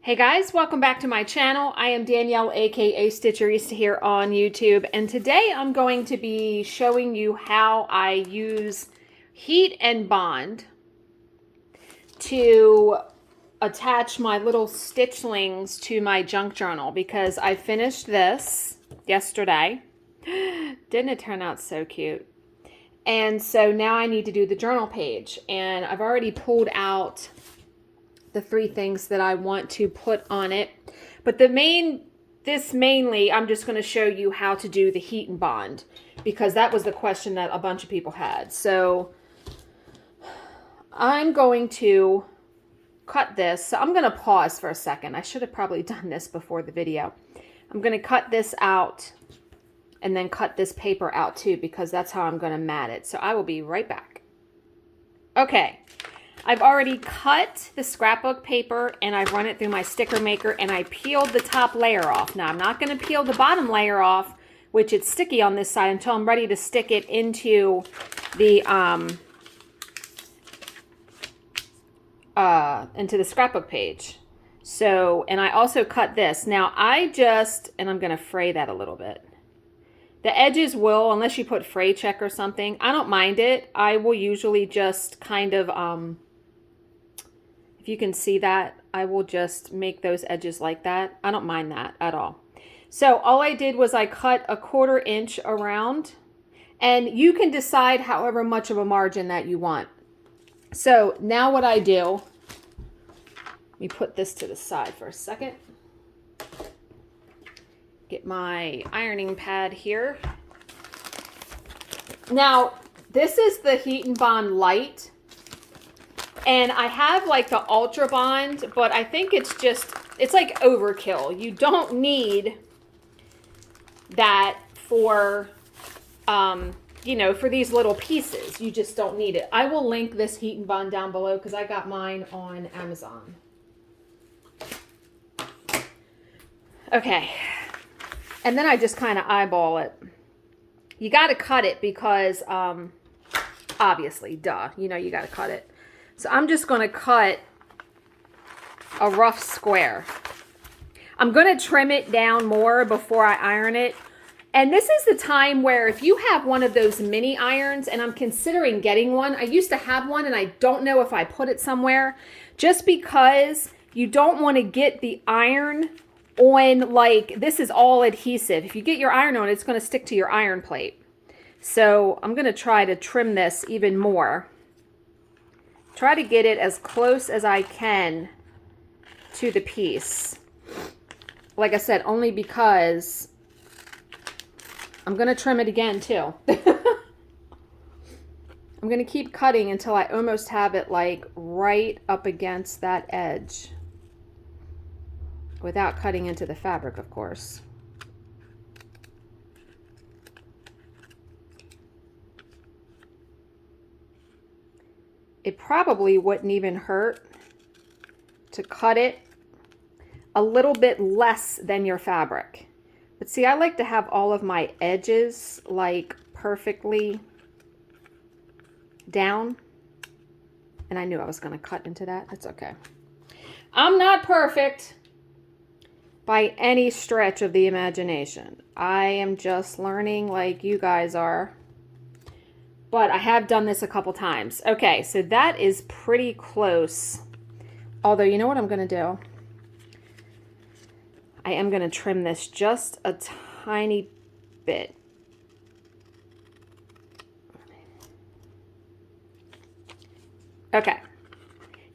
Hey guys, welcome back to my channel. I am Danielle, aka Stitcherista here on YouTube, and today I'm going to be showing you how I use Heat and Bond to attach my little stitchlings to my junk journal because I finished this yesterday. Didn't it turn out so cute? And so now I need to do the journal page, and I've already pulled out the 3 things that I want to put on it. But mainly, I'm just going to show you how to do the Heat and Bond because that was the question that a bunch of people had. So I'm going to cut this. So I'm going to pause for a second. I should have probably done this before the video. I'm going to cut this out and then cut this paper out too because that's how I'm going to mat it. So I will be right back. Okay. I've already cut the scrapbook paper and I've run it through my sticker maker and I peeled the top layer off. Now I'm not going to peel the bottom layer off, which it's sticky on this side, until I'm ready to stick it into the scrapbook page. So, and I also cut this. Now I'm going to fray that a little bit. The edges will, unless you put fray check or something, I don't mind it. I will usually just kind of, if you can see that, I will just make those edges like that. I don't mind that at all. So all I did was I cut a 1/4 inch around, and you can decide however much of a margin that you want. So now what I do, let me put this to the side for a second. Get my ironing pad here. Now, this is the Heat and Bond Light. And I have like the Ultra Bond, but I think it's like overkill. You don't need that for, for these little pieces. You just don't need it. I will link this Heat and Bond down below because I got mine on Amazon. Okay. And then I just kind of eyeball it. You got to cut it because, obviously, duh, you got to cut it. So I'm just going to cut a rough square. I'm going to trim it down more before I iron it. And this is the time where if you have one of those mini irons, and I'm considering getting one. I used to have one and I don't know if I put it somewhere. Just because you don't want to get the iron on, like, this is all adhesive. If you get your iron on, it's going to stick to your iron plate. So I'm going to try to trim this even more. Try to get it as close as I can to the piece. Like I said, only because I'm going to trim it again too. I'm going to keep cutting until I almost have it like right up against that edge. Without cutting into the fabric, of course. It probably wouldn't even hurt to cut it a little bit less than your fabric. But see, I like to have all of my edges like perfectly down. And I knew I was going to cut into that. That's okay. I'm not perfect by any stretch of the imagination. I am just learning like you guys are. But I have done this a couple times. Okay, so that is pretty close. Although, you know what I'm going to do? I am going to trim this just a tiny bit. Okay.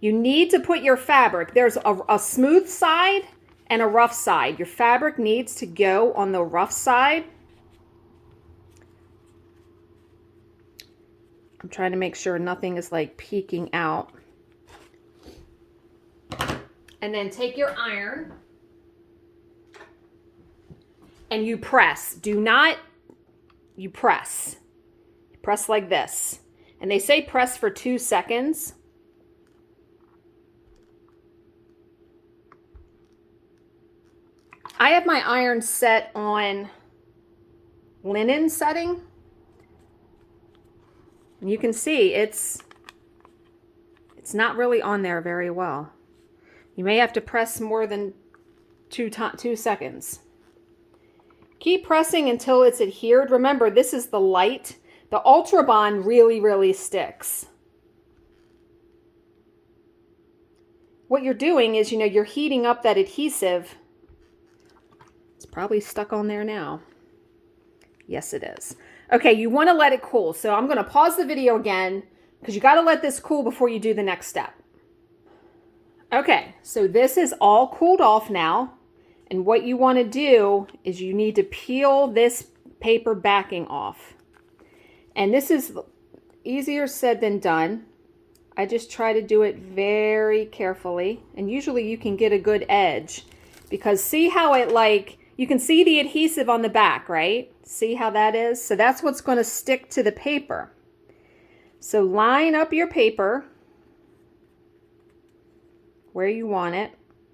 You need to put your fabric. There's a smooth side and a rough side. Your fabric needs to go on the rough side. I'm trying to make sure nothing is like peeking out. And then take your iron and you press. You press. Press like this. And they say press for 2 seconds. I have my iron set on linen setting. And you can see it's not really on there very well. You may have to press more than 2 seconds. Keep pressing until it's adhered. Remember, this is the light. The Ultra Bond really, really sticks. What you're doing is, you're heating up that adhesive. It's probably stuck on there now. Yes, it is. Okay, you want to let it cool. So I'm going to pause the video again because you got to let this cool before you do the next step. Okay, so this is all cooled off now. And what you want to do is you need to peel this paper backing off. And this is easier said than done. I just try to do it very carefully. And usually you can get a good edge. Because see how it you can see the adhesive on the back, right? See how that is? So that's what's going to stick to the paper. So line up your paper where you want it.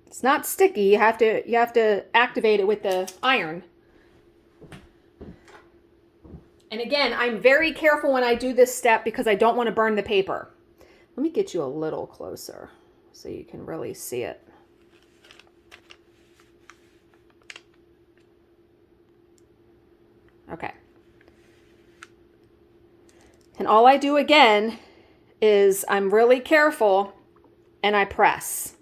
It's not sticky. You have to activate it with the iron. And again, I'm very careful when I do this step because I don't want to burn the paper. Let me get you a little closer so you can really see it. Okay. And all I do again is I'm really careful and I press.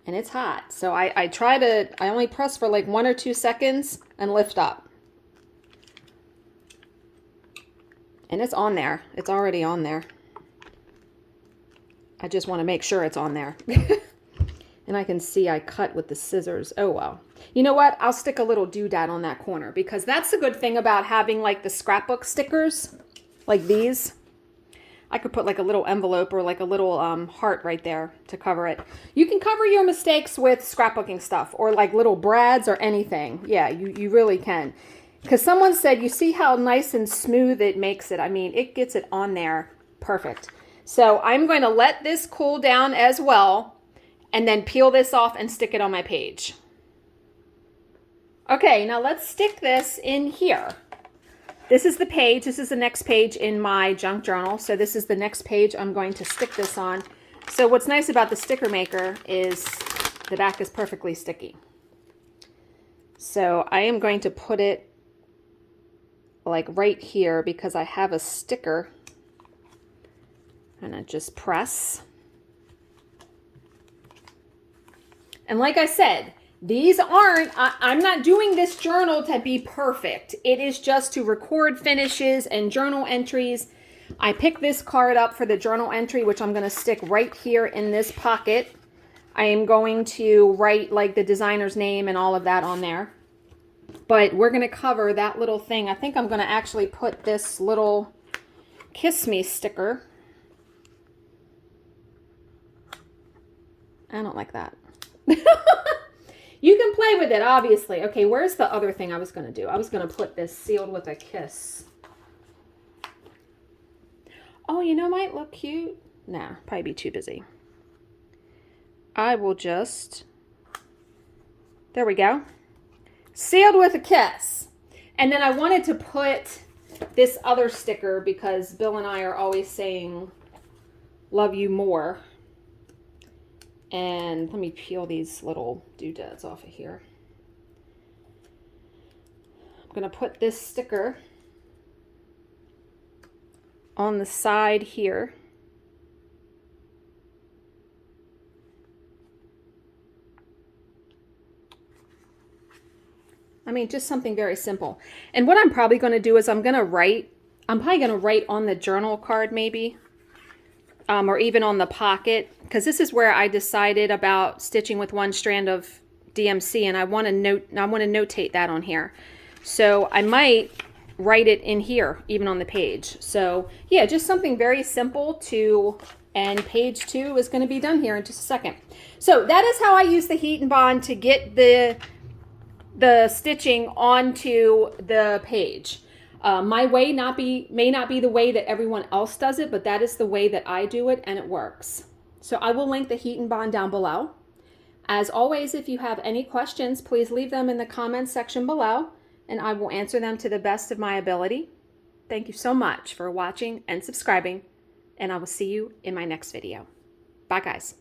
And it's hot. So I only press for like 1 or 2 seconds and lift up. And it's on there. It's already on there. I just want to make sure it's on there. And I can see I cut with the scissors. Oh, well. You know what? I'll stick a little doodad on that corner because that's the good thing about having like the scrapbook stickers like these. I could put like a little envelope or like a little heart right there to cover it. You can cover your mistakes with scrapbooking stuff or like little brads or anything. Yeah, you really can. Because someone said, you see how nice and smooth it makes it. I mean, it gets it on there perfect. So I'm going to let this cool down as well and then peel this off and stick it on my page. Okay, now let's stick this in here. This is the page. This is the next page in my junk journal. So this is the next page I'm going to stick this on. So what's nice about the sticker maker is the back is perfectly sticky. So I am going to put it like right here because I have a sticker. And I just press. And like I said, these aren't, I'm not doing this journal to be perfect. It is just to record finishes and journal entries. I picked this card up for the journal entry, which I'm going to stick right here in this pocket. I am going to write like the designer's name and all of that on there. But we're going to cover that little thing. I think I'm going to actually put this little Kiss Me sticker. I don't like that. You can play with it, obviously. Okay, where's the other thing I was going to do? I was going to put this sealed with a kiss. Oh, might look cute. Nah, probably be too busy. I will just... There we go. Sealed with a kiss. And then I wanted to put this other sticker because Bill and I are always saying, love you more. And let me peel these little doodads off of here. I'm going to put this sticker on the side here. I mean, just something very simple. And what I'm probably going to do is I'm probably going to write on the journal card maybe. Or even on the pocket, because this is where I decided about stitching with one strand of DMC, and I want to notate that on here. So I might write it in here, even on the page. So yeah, just something very simple and page 2 is going to be done here in just a second. So that is how I use the Heat and Bond to get the stitching onto the page. My way may not be the way that everyone else does it, but that is the way that I do it, and it works. So I will link the Heat and Bond down below. As always, if you have any questions, please leave them in the comments section below, and I will answer them to the best of my ability. Thank you so much for watching and subscribing, and I will see you in my next video. Bye, guys.